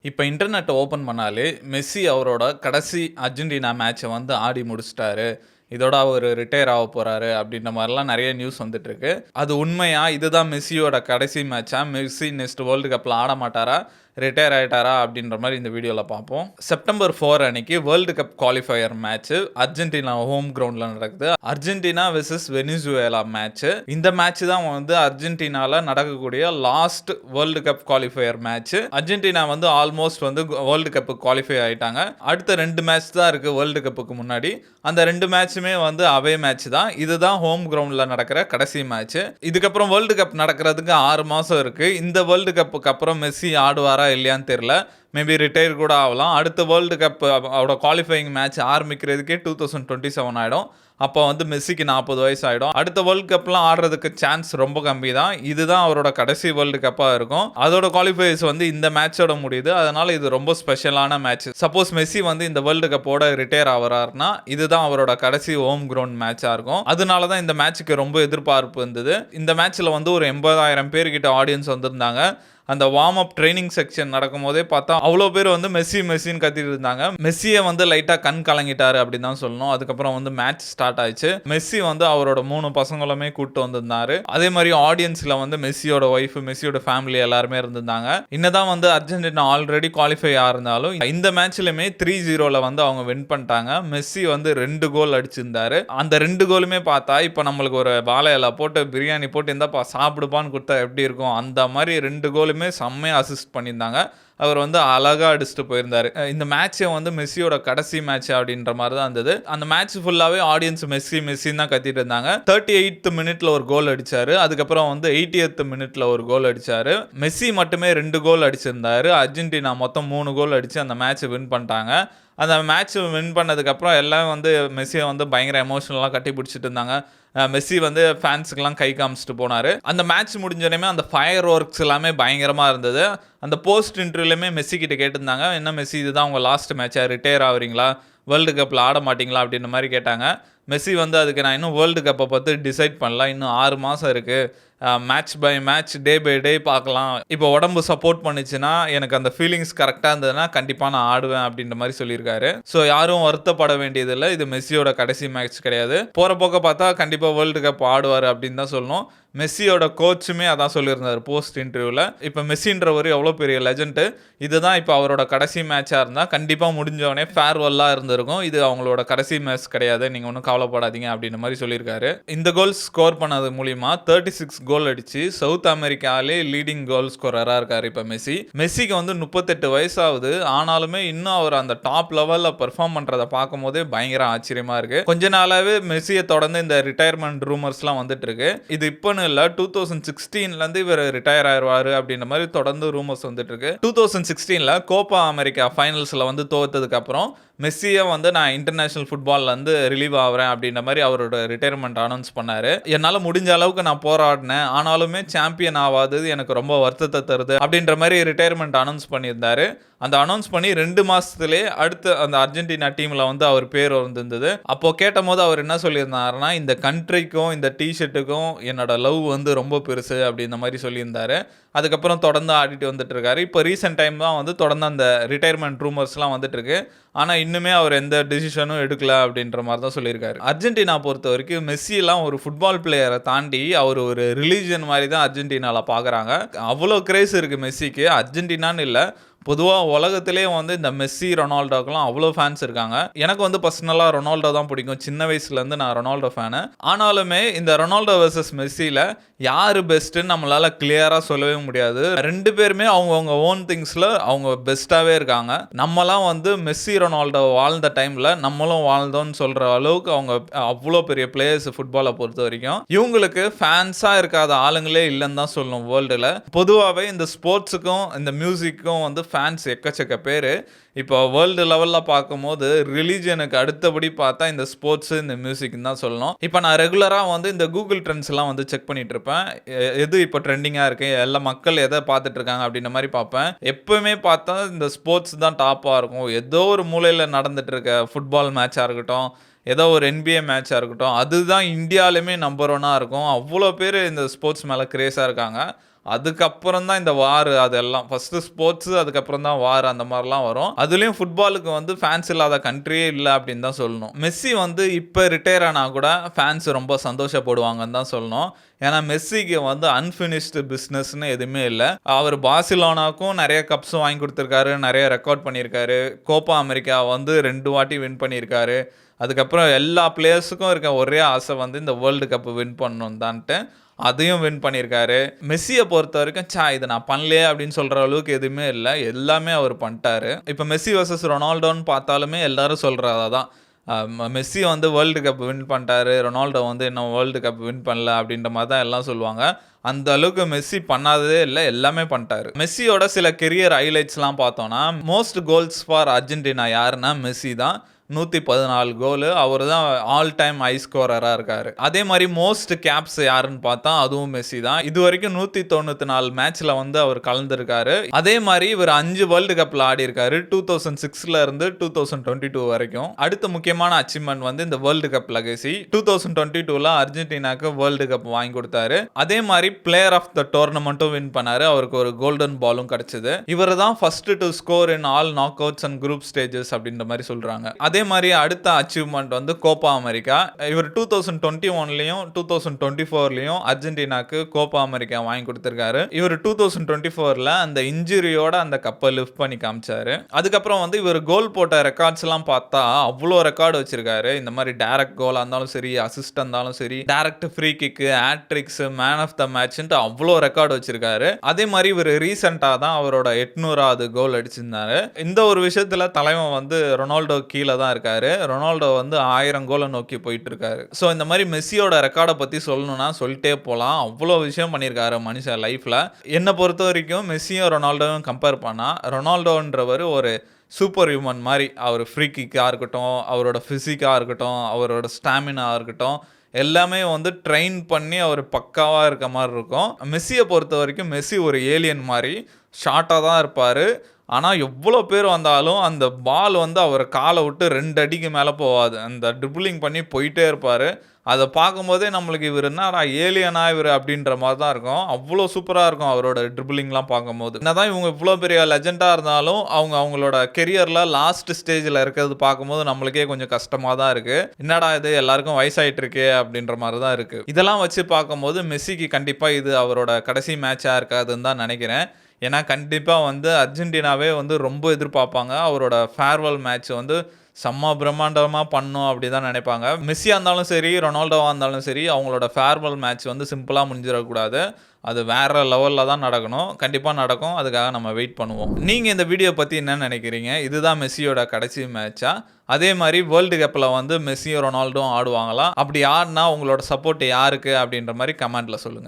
இப்ப இன்டர்நெட்ட ஓப்பன் பண்ணாலே, மெஸ்ஸி அவரோட கடைசி அர்ஜென்டினா மேட்ச வந்து ஆடி முடிச்சுட்டாரு. இதோட அவரு ரிட்டயர் ஆவ போறாரு அப்டின்ற மாரிலாம் நெறைய நியூஸ் வந்துட்டுருக்கு. அது உண்மையா? இதுதான் மெஸ்ஸியோட கடைசி மேட்சா? மெஸ்ஸி நெக்ஸ்ட் வேர்ல்டு கப்ல ஆட மாட்டாரா? ரிட்டயர் ஆயிட்டாரா? அப்டின்ற மாரி இந்த வீடியோல பார்ப்போம். செப்டம்பர் 4 அன்னைக்கு world cup qualifier match Argentina home கிரவுண்ட்ல நடக்குது. Argentina versus Venezuela match. இந்த மேட்ச் தான் வந்து அர்ஜென்டினால நடக்கக்கூடிய last world cup qualifier match. Argentina வந்து ஆல்மோஸ்ட் வந்து வேர்ல்டு கப்புக்கு குவாலிஃபை ஆயிட்டாங்க. அடுத்த 2 மேட்ச் தான் இருக்கு வேர்ல்டு கப்புக்கு முன்னாடி. அந்த 2 மேட்சுமே வந்து அவே மேட்ச் தான். இதுதான் ஹோம் கிரவுண்ட்ல நடக்கிற கடைசி மேட்ச். இதுக்கப்புறம் வேர்ல்டு கப் நடக்கிறதுக்கு 6 மாசம் இருக்கு. இந்த வேர்ல்டு கப்புக்கு அப்புறம் மெஸ்ஸி ஆடுவாரா இல்லையான்னு தெரியல. மேபி ரிட்டயர் கூட ஆகலாம். அடுத்த வேர்ல்டு கப் அவரோட குவாலிஃபையிங் மேட்ச் ஆரம்பிக்கிறதுக்கே 2027 ஆயிடும். அப்போ வந்து மெஸ்ஸிக்கு 40 வயசு ஆயிடும். அடுத்த வேர்ல்டு கப்லாம் ஆடுறதுக்கு சான்ஸ் ரொம்ப கம்மி தான். இதுதான் அவரோட கடைசி வேர்ல்டு கப்பா இருக்கும். அதோட குவாலிஃபயர்ஸ் வந்து இந்த மேட்சோட முடியுது. அதனால இது ரொம்ப ஸ்பெஷலான மேட்ச். சப்போஸ் மெஸ்ஸி வந்து இந்த வேர்ல்டு கப்போட ரிட்டயர் ஆவறாருன்னா, இதுதான் அவரோட கடைசி ஹோம் கிரவுண்ட் மேட்சா இருக்கும். அதனால தான் இந்த மேட்ச்க்கு ரொம்ப எதிர்பார்ப்பு இருந்தது. இந்த மேட்ச்ல வந்து ஒரு 80,000 பேர் கிட்ட ஆடியன்ஸ் வந்திருந்தாங்க. அந்த வார்ம் அப் ட்ரெய்னிங் செக்ஷன் நடக்கும்போதே பார்த்தா அவ்வளோ பேர் வந்து மெஸ்ஸி மெஸ்ஸின்னு கத்திட்டு இருந்தாங்க. மெஸ்ஸியை வந்து லைட்டா கண் கலங்கிட்டாரு அப்படின்னு தான் சொல்லணும். அதுக்கப்புறம் வந்து மேட்ச் ஸ்டார்ட் ஆயிடுச்சு. மெஸ்ஸி வந்து அவரோட 3 பசங்களுமே கூட்டு வந்திருந்தாரு. அதே மாதிரி ஆடியன்ஸ்ல வந்து மெஸ்ஸியோட ஒய்ஃப், மெஸ்ஸியோட ஃபேமிலி எல்லாருமே இருந்திருந்தாங்க. என்னதான் வந்து அர்ஜென்டினா ஆல்ரெடி குவாலிஃபை ஆயிருந்தாலும் இந்த மேட்ச்லயுமே 3-0ல வந்து அவங்க வின் பண்ணிட்டாங்க. மெஸ்ஸி வந்து 2 கோல் அடிச்சிருந்தாரு. அந்த 2 கோலுமே பார்த்தா இப்போ நம்மளுக்கு ஒரு வாழை இலை போட்டு பிரியாணி போட்டு இந்தாப்பா சாப்பிடுப்பான்னு கொடுத்தா எப்படி இருக்கும், அந்த மாதிரி 2 கோலுமே செம்மையா அசிஸ்ட் பண்ணியிருந்தாங்க. அவர் வந்து அழகா அடிச்சுட்டு போயிருந்தாரு. இந்த மேட்சே வந்து மெஸ்ஸியோட கடைசி மேட்ச் அப்படின்ற மாதிரி தான் இருந்தது. அந்த மேட்ச் ஃபுல்லாவே ஆடியன்ஸ் மெஸ்ஸி மெஸ்ஸின்னு தான் கத்திட்டு இருந்தாங்க. 38th மினிட்ல ஒரு கோல் அடிச்சாரு. அதுக்கப்புறம் வந்து 80th மினிட்ல ஒரு கோல் அடிச்சாரு. மெஸ்ஸி மட்டுமே 2 கோல் அடிச்சிருந்தாரு. அர்ஜென்டினா மொத்தம் 3 கோல் அடிச்சு அந்த மேட்சை வின் பண்ணிட்டாங்க. அந்த மேட்ச் வின் பண்ணதுக்கப்புறம் எல்லாம் வந்து மெஸ்ஸியை வந்து பயங்கர எமோஷனலாக கட்டி பிடிச்சிட்டு இருந்தாங்க. மெஸ்ஸி வந்து ஃபேன்ஸுக்கெல்லாம் கை காமிச்சிட்டு போனார். அந்த மேட்ச் முடிஞ்சோடனே அந்த ஃபயர் ஒர்க்ஸ் எல்லாமே பயங்கரமாக இருந்தது. அந்த போஸ்ட் இன்டர்வியூலையுமே மெஸ்ஸி கிட்ட கேட்டிருந்தாங்க, என்ன மெஸ்ஸி இதுதான் உங்கள் லாஸ்ட் மேட்சா, ரிட்டையர் ஆகுறீங்களா, வேர்ல்டு கப்பில் ஆட மாட்டிங்களா அப்படின்ற மாதிரி கேட்டாங்க. மெஸ்ஸி வந்து அதுக்கு நான் இன்னும் வேர்ல்டு கப்பை பற்றி டிசைட் பண்ணல, இன்னும் 6 மாதம் இருக்குது, match by match day by day பார்க்கலாம், இப்போ உடம்பு சப்போர்ட் பண்ணிச்சுன்னா எனக்கு அந்த ஃபீலிங்ஸ் கரெக்டாக இருந்ததுன்னா கண்டிப்பாக நான் ஆடுவேன் அப்படின்ற மாதிரி சொல்லியிருக்காரு. ஸோ யாரும் வருத்தப்பட வேண்டியதில்லை, இது மெஸ்ஸியோட கடைசி மேட்ச் கிடையாது. போகிற போக்க பார்த்தா கண்டிப்பாக வேர்ல்டு கப் ஆடுவார் அப்படின்னு தான் சொல்லணும். மெஸ்ஸியோட கோச்சுமே அதான் சொல்லியிருந்தார் போஸ்ட் இன்டர்வியூவில். இப்போ மெஸ்ஸின்றவர் எவ்வளோ பெரிய லெஜெண்டு, இதுதான் இப்போ அவரோட கடைசி மேட்சாக இருந்தால் கண்டிப்பாக முடிஞ்சவொடனே ஃபேர்வெல்லாக இருந்திருக்கும். இது அவங்களோட கடைசி மேட்ச் கிடையாது, நீங்கள் ஒன்றும் கவலைப்படாதீங்க அப்படின்ற மாதிரி சொல்லியிருக்காரு. இந்த கோல் ஸ்கோர் பண்ணது மூலிமா 36 கோல் அடிச்சு சவுத் அமெரிக்காலே லீடிங் கோல் ஸ்கோரராக இருக்காரு இப்போ மெஸ்ஸி. மெஸ்ஸிக்கு வந்து 38 வயசாகுது. ஆனாலுமே இன்னும் அவர் அந்த டாப் லெவலில் பெர்ஃபார்ம் பண்ணுறதை பார்க்கும் போதே பயங்கர ஆச்சரியமாக இருக்குது. கொஞ்ச நாளாகவே மெஸ்ஸியை தொடர்ந்து இந்த ரிட்டையர்மெண்ட் ரூமர்ஸ்லாம் வந்துட்டு இருக்கு. இது இப்போ இல்ல, 2016லேருந்து இவர் ரிட்டையர் ஆயிடுவாரு அப்படின்ற மாதிரி தொடர்ந்து ரூமர்ஸ் வந்துட்டு இருக்கு. 2016ல கோப்பா அமெரிக்கா ஃபைனல்ஸ்ல வந்து தோத்ததுக்கு அப்புறம் மெஸ்ஸியை வந்து நான் இன்டர்நேஷனல் ஃபுட்பால்லேருந்து ரிலீவ் ஆகிறேன் அப்படின்ற மாதிரி அவரோட ரிட்டையர்மெண்ட் அனௌன்ஸ் பண்ணார். என்னால் முடிஞ்ச அளவுக்கு நான் போராடினேன், ஆனாலுமே சாம்பியன் ஆகாதது எனக்கு ரொம்ப வருத்தத்தை தருது அப்படின்ற மாதிரி ரிட்டையர்மெண்ட் அனௌன்ஸ் பண்ணியிருந்தாரு. அந்த அனௌன்ஸ் பண்ணி 2 மாதத்துலேயே அடுத்த அந்த அர்ஜென்டினா டீமில் வந்து அவர் பேர் வந்திருந்தது. அப்போ கேட்ட போது அவர் என்ன சொல்லியிருந்தாருன்னா, இந்த கண்ட்ரிக்கும் இந்த டிஷர்ட்டுக்கும் என்னோட லவ் வந்து ரொம்ப பெருசு அப்படின்ற மாதிரி சொல்லியிருந்தாரு. அதுக்கப்புறம் தொடர்ந்து ஆடிட்டு வந்துட்டு இருக்காரு. இப்போ ரீசெண்ட் டைம் தான் வந்து தொடர்ந்து அந்த ரிட்டையர்மெண்ட் ரூமர்ஸ்லாம் வந்துட்டு இருக்கு. ஆனால் இன்னுமே அவர் எந்த டிசிஷனும் எடுக்கல அப்படின்ற மாதிரி தான் சொல்லியிருக்காரு. அர்ஜென்டினா பொறுத்த வரைக்கும் மெஸ்ஸிலாம் ஒரு ஃபுட்பால் பிளேயரை தாண்டி அவர் ஒரு ரிலீஜன் மாதிரி தான் அர்ஜென்டினாவில் பார்க்குறாங்க. அவ்வளோ கிரேஸ் இருக்குது மெஸ்ஸிக்கு. அர்ஜென்டினான்னு இல்லை, பொதுவாக உலகத்திலே வந்து இந்த மெஸ்ஸி ரொனால்டோக்கெல்லாம் அவ்வளோ ஃபேன்ஸ் இருக்காங்க. எனக்கு வந்து பர்சனலாக ரொனால்டோ தான் பிடிக்கும். சின்ன வயசுலேருந்து நான் ரொனால்டோ ஃபேனு. ஆனாலுமே இந்த ரொனால்டோ வெர்சஸ் மெஸ்ஸியில் யார் பெஸ்ட்டுன்னு நம்மளால் கிளியராக சொல்லவே முடியாது. 2 பேருமே அவங்கவுங்க ஓன் திங்ஸில் அவங்க பெஸ்ட்டாகவே இருக்காங்க. நம்மலாம் வந்து மெஸ்ஸி ரொனால்டோ வாழ்ந்த டைமில் நம்மளும் வாழ்ந்தோன்னு சொல்கிற அளவுக்கு அவங்க அவ்வளோ பெரிய பிளேயர்ஸ் ஃபுட்பாலை பொறுத்த வரைக்கும். இவங்களுக்கு ஃபேன்ஸாக இருக்காத ஆளுங்களே இல்லைன்னு தான் சொல்லணும் வேர்ல்டில். பொதுவாகவே இந்த ஸ்போர்ட்ஸுக்கும் இந்த மியூசிக்கும் வந்து ஃபேன்ஸ் எக்கச்சக்க பேர். இப்போ வேர்ல்டு லெவலில் பார்க்கும்போது ரிலீஜனுக்கு அடுத்தபடி பார்த்தா இந்த ஸ்போர்ட்ஸு இந்த மியூசிக்னு தான் சொல்லணும். இப்போ நான் ரெகுலராக வந்து இந்த கூகுள் ட்ரெண்ட்ஸ்லாம் வந்து செக் பண்ணிட்டு இருப்பேன். எது இப்போ ட்ரெண்டிங்காக இருக்குது, எல்லா மக்கள் எதை பார்த்துட்டு இருக்காங்க அப்படின்ற மாதிரி பார்ப்பேன். எப்பவுமே பார்த்தா இந்த ஸ்போர்ட்ஸ் தான் டாப்பாக இருக்கும். ஏதோ ஒரு மூலையில் நடந்துட்டு இருக்க ஃபுட்பால் மேட்சாக இருக்கட்டும், ஏதோ ஒரு NBA மேட்சாக இருக்கட்டும், அதுதான் இந்தியாவிலுமே நம்பர் 1 இருக்கும். அவ்வளோ பேர் இந்த ஸ்போர்ட்ஸ் மேலே கிரேஸாக இருக்காங்க. அதுக்கப்புறம் தான் இந்த வார் அதெல்லாம். ஃபர்ஸ்ட்டு ஸ்போர்ட்ஸு, அதுக்கப்புறம் தான் வார் அந்த மாரிலாம் வரும். அதுலயும் ஃபுட்பாலுக்கு வந்து ஃபேன்ஸ் இல்லாத கண்ட்ரியே இல்ல அப்படின்னு தான் சொல்லணும். மெஸ்ஸி வந்து இப்ப ரிட்டயர் ஆனா கூட ஃபேன்ஸ் ரொம்ப சந்தோஷப்படுவாங்கன்னு தான் சொல்லணும். ஏன்னா மெஸ்ஸிக்கு வந்து அன்ஃபினிஷ்டு பிசினஸ்ன்னு எதுவுமே இல்ல. அவர் பார்சிலோனாக்கும் நெறைய கப்ஸும் வாங்கி குடுத்துருக்காரு. நெறைய ரெக்கார்ட் பண்ணியிருக்காரு. கோப்பா அமெரிக்கா வந்து 2 வாட்டி வின் பண்ணியிருக்காரு. அதுக்கப்புறம் எல்லா பிளேயர்ஸுக்கும் இருக்க ஒரே ஆசை வந்து இந்த வேர்ல்டு கப் வின் பண்ணணும் தான்ட்டு. அதையும் வின் பண்ணியிருக்காரு. மெஸ்ஸிய பொறுத்தவரைக்கும், இத நான் பண்ணலையே அப்படின்னு சொல்ற அளவுக்கு எதுவுமே இல்ல. எல்லாமே அவர் பண்ட்டாரு. இப்ப மெஸ்ஸி வெர்சஸ் ரொனால்டோன்னு பார்த்தாலுமே எல்லாரும் சொல்றது அதான். மெஸ்ஸி வந்து வேர்ல்டு கப் வின் பண்ணிட்டாரு. ரொனால்டோ வந்து இன்னும் வேர்ல்டு கப் வின் பண்ணல அப்படின்ற மாரி தான் எல்லாம் சொல்லுவாங்க. அந்த அளவுக்கு மெஸ்ஸி பண்ணாததே இல்ல. எல்லாமே பண்ணிட்டாரு. மெஸ்ஸியோட சில கெரியர் ஹைலைட்ஸ்லாம் பார்த்தோம்னா, மோஸ்ட் கோல்ஸ் ஃபார் அர்ஜென்டினா யாருன்னா மெஸ்ஸி தான். 114 கோலு. அவரு தான் ஆல் டைம் ஹை ஸ்கோரரா இருக்காரு. அதே மாரி மோஸ்ட் கேப்ஸ் யாருன்னு பார்த்தா அதுவும் மெஸ்ஸி தான். இதுவரைக்கும் 194 மேட்ச்ல வந்து அவர் கலந்திருக்காரு. அதே மாரி இவர் 5 வேர்ல்டு கப்ல ஆடியிருக்காரு. 2006ல இருந்து 2022 வரைக்கும். அடுத்த முக்கியமான அச்சீவ்மென்ட் வந்து இந்த வேர்ல்டு கப் லெகசி. 2022ல அர்ஜென்டினாக்கு வேர்ல்டு கப் வாங்கி கொடுத்தாரு. அதே மாரி பிளேயர் ஆஃப் த டோர்னமெண்ட்டும் வின் பண்ணாரு. அவருக்கு ஒரு கோல்டன் பாலும் கிடைச்சது. இவர் தான் first to score in all knockouts and group stages அப்படின்ற மாதிரி சொல்றாங்க. அதே மாதிரி அடுத்த அச்சீவ்மெண்ட் வந்து கோப்பா அமெரிக்கா. இவர் 2021லயும் 2024லயும் அர்ஜென்டினாக்கு கோப்பா அமெரிக்கா வாங்கி கொடுத்திருக்காரு. இவர் 2024ல அந்த இன்ஜுரியோட அந்த கப்பை லிஃப்ட் பண்ணி காமிச்சாரு. அதுக்கப்புறம் வந்து இவர் கோல் போட்ட ரெக்கார்ட்ஸ் எல்லாம் பார்த்தா அவ்வளோ ரெக்கார்டு வச்சிருக்காரு. இந்த மாதிரி டைரக்ட் கோலா இருந்தாலும் சரி, அசிஸ்ட் இருந்தாலும் சரி, direct free kick, hattricks, man of the மேட்ச்ன்ட்டு அவ்வளோ ரெக்கார்டு வச்சிருக்காரு. அதே மாதிரி இவர் ரீசெண்டா தான் அவரோட 800வது கோல் அடிச்சிருந்தாரு. இந்த ஒரு விஷயத்துல தலைவன் வந்து ரொனால்டோ கீழே தான் இருக்காரு. ரொனால்டோ வந்து 1000 கோலை நோக்கி போயிட்டு இருக்காரு. ஸோ இந்த மாதிரி மெஸ்ஸியோட ரெக்கார்டை பத்தி சொல்லணும்னா சொல்லிட்டே போலாம். அவ்வளோ விஷயம் பண்ணியிருக்காரு மனுஷன் லைஃப்ல. என்னை பொறுத்த வரைக்கும் மெஸ்ஸியும் ரொனால்டோவும் கம்பேர் பண்ணா, ரொனால்டோன்றவர் ஒரு சூப்பர் ஹியூமன் மாதிரி. அவர் ஃப்ரீ கிக்கா இருக்கட்டும், அவரோட ஃபிசிக்கா இருக்கட்டும், அவரோட ஸ்டாமினா இருக்கட்டும், எல்லாமே வந்து ட்ரெயின் பண்ணி அவர் பக்காவா இருக்க மாதிரி இருக்கும். மெஸ்ஸியை பொறுத்த வரைக்கும் மெஸ்ஸி ஒரு ஏலியன் மாதிரி ஷார்ட்டாக தான் இருப்பார். ஆனால் எவ்வளோ பேர் வந்தாலும் அந்த பால் வந்து அவர் காலை விட்டு 2 அடிக்கு மேலே போகாது. அந்த ட்ரிபிளிங் பண்ணி போயிட்டே இருப்பார். அதை பார்க்கும்போதே நம்மளுக்கு இவர் என்னடா ஏலியனா இவர் அப்படின்ற மாதிரி தான் இருக்கும். அவ்வளோ சூப்பராக இருக்கும் அவரோட ட்ரிபிளிங்லாம் பார்க்கும்போது. என்னதான் இவங்க இவ்வளோ பெரிய லெஜெண்டாக இருந்தாலும் அவங்களோட கெரியரில் லாஸ்ட் ஸ்டேஜில் இருக்கிறது பார்க்கும்போது நம்மளுக்கே கொஞ்சம் கஷ்டமாக தான் இருக்குது. என்னடா இது எல்லாருக்கும் வயசாயிட்டு இருக்கே அப்படின்ற மாதிரி தான் இருக்குது. இதெல்லாம் வச்சு பார்க்கும்போது மெஸ்ஸிக்கு கண்டிப்பாக இது அவரோட கடைசி மேட்சாக இருக்காதுன்னு தான் நினைக்கிறேன். ஏன்னா கண்டிப்பாக வந்து அர்ஜென்டினாவே வந்து ரொம்ப எதிர்பார்ப்பாங்க. அவரோட ஃபேர்வெல் மேட்ச் வந்து செம்ம பிரம்மாண்டமாக பண்ணும் அப்படி தான் நினைப்பாங்க. மெஸ்ஸியாக இருந்தாலும் சரி, ரொனால்டோவாக இருந்தாலும் சரி, அவங்களோட ஃபேர்வெல் மேட்ச் வந்து சிம்பிளாக முடிஞ்சிடக்கூடாது. அது வேறு லெவலில் தான் நடக்கணும். கண்டிப்பாக நடக்கும். அதுக்காக நம்ம வெயிட் பண்ணுவோம். நீங்கள் இந்த வீடியோ பற்றி என்ன நினைக்கிறீங்க? இதுதான் மெஸ்ஸியோட கடைசி மேட்சா? அதே மாதிரி வேர்ல்டு கப்பில் வந்து மெஸ்ஸியும் ரொனால்டோவும் ஆடுவாங்களா? அப்படி ஆடினா உங்களோட சப்போர்ட் யாருக்கு அப்படின்ற மாதிரி கமெண்ட்டில் சொல்லுங்கள்.